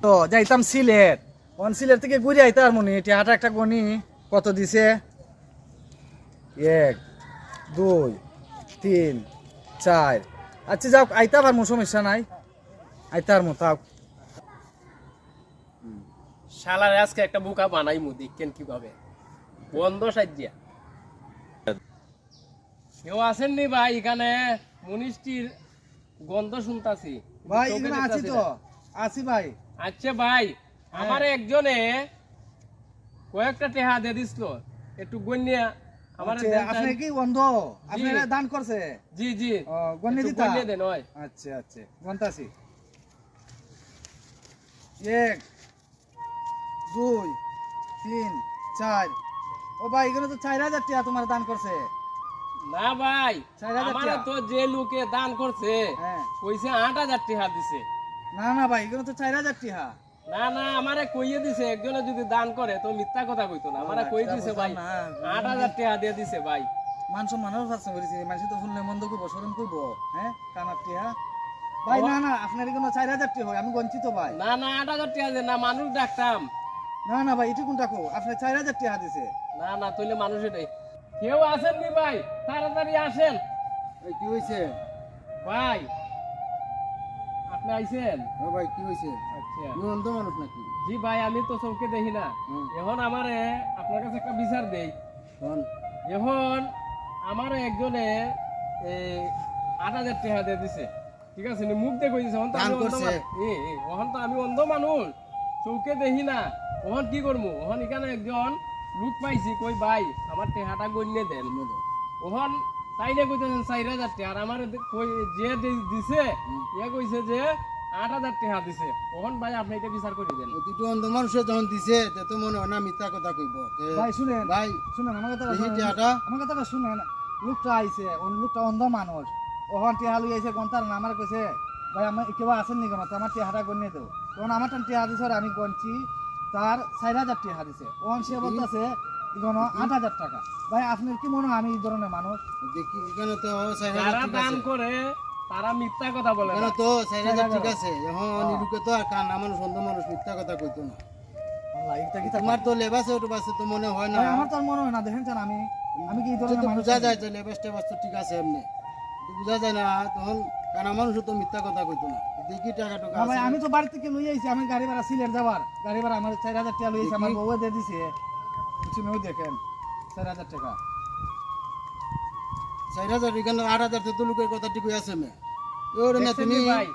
তো যাইতাম সিলেট, সিলেট থেকে ঘুরে আইতার মনে টিহাটা একটা গনি কত দিছে 1 2 3 4। আচ্ছা যাও আইতা পারমু, সমস্যা নাই, আইতার মো তাও। শালার আজকে একটা বোকা বানাইমু, দেখেন কিভাবে বন্ধ সাজিয়া। কেউ আছেন নি ভাই এখানে? মনিষ্টির গন্ধ শুনতাছি ভাই এখানে আছি তো, আছি ভাই। আচ্ছা ভাই, আমার একজনে কয়েকটা টেহা দিয়ে দিছিল, একটু গন্যা আমার আপনি কি বন্ধ আপনি দান করছে? জি জি, গন্যা দিতা দেন। হয় আচ্ছা আচ্ছা, গন্তাছি 1 2 3 4। ও ভাই এখানে তো 4000 টাকা তোমার দান করছে। না ভাই, 4000 আমার টাকা। তো যে লোকে দান করছে হ্যাঁ কইছে 8000 টাকা দিছে। না না ভাই এখানে তো 4000 টাকা। না না, আমারে কইয়ে দিছে একজনে যদি দান করে তো মিথ্যা কথা কইতো না, আমারে কই দিছে ভাই 8000 টাকা দিয়ে দিছে ভাই। মান সম্মানের ফাঁসা করেছি, মানুষ তো শুনলে মন্দ করবো, শরম করবো। হ্যাঁ কানার টিয়া ভাই। না না আপনার এখানে 4000 টাকা হয়, আমি বঞ্চিত ভাই। না না, 8000 টাকা দে না, মানুষ ডাকতাম। না না ভাই এটি কোনটা কো, আপনি 4000 টাকা দিছে। না না, তইলে মানুষ এটাই। কেউ আসেন নি ভাই? তাড়াতাড়ি আসেন। কি হয়েছে ভাই আপনি আইছেন? ভাই? কি হয়েছে? আচ্ছা অন্ধ মানুষ নাকি? জি ভাই, আমি তো চৌকে দেখি না। এখন আমারে আপনার কাছে একটা বিচার দেই। এখন আমার একজনে 8000 টাকা দিয়ে দিছে, ঠিক আছে নি? মুখ দিয়ে কই দিছে। ওহন তো আমি অন্ধ মানুষ, চৌকে দেখি না। ওহন কি করবো? ওহন এখানে একজন লোক পাইছি, কই ভাই আমার টেহাটা গণ্যে দেন। ওহন তাই না কইতেছেন 4000 টাকা, আর আমার কই যে দিছে এ কইছে যে 8000 টাকা দিছে। ওহন ভাই আপনি এটা বিচার করে দেন। দুটো অন্ধ মানুষে যখন দিছে তো মনে হয় না মিথ্যা কথা কইব। ভাই শুনেন, ভাই শুনেন আমার কথাটা, এই টিয়াটা আমার কথাটা শুনেন। লোকটা আইছে, লোকটা অন্ধ মানুষ, ওহন টিয়া লই আইছে গন্তার না। আমার কইছে ভাই আমার কেউ আছেন নি কেন, তো আমার টিয়াটা গন্যে দাও। তখন আমার টিয়া দিছে, আর আমি গনছি তার 4000 টাকা দিছে। ওহন সে বলতেছে 8000 টাকা। ভাই আপনার কি মনে হয় আমি এই ধরনের মানুষ? দেখি এখানে তো যারা দান করে তারা মিথ্যা কথা বলে এখানে না। তো 4000 ঠিক আছে। এখন নিরুকে তো আর কানা মানুষ অন্ধ মানুষ মিথ্যা কথা কইতো না। আল্লাহ এটা কি তোমার তো লেবাসে ওটা বাসে তো মনে হয় না। ভাই আমার তো আর মনে হয় না। দেখেন চান আমি কি এই ধরনের মানুষ? বুঝা যায় যে লেবাসটা বাস তো ঠিক আছে, এমনি বুঝা যায় না। তখন কানা মানুষ তো মিথ্যা কথা কইতো না। দেখি টাকা টাকা না ভাই আমি তো বাড়ি থেকে লই আইছি, আমি গাড়ি ভাড়া সিলেট যাবার গাড়ি ভাড়া আমার 4000 টাকা লই আইছি, আমার বউ দিয়ে দিছে। কিছু নেই দেখেন 4000 টাকা। 4000 এখানে 8000 তো লোকের কথা ঠিক আছে মে। ওরে না দেখছেন তুমি নি ভাই?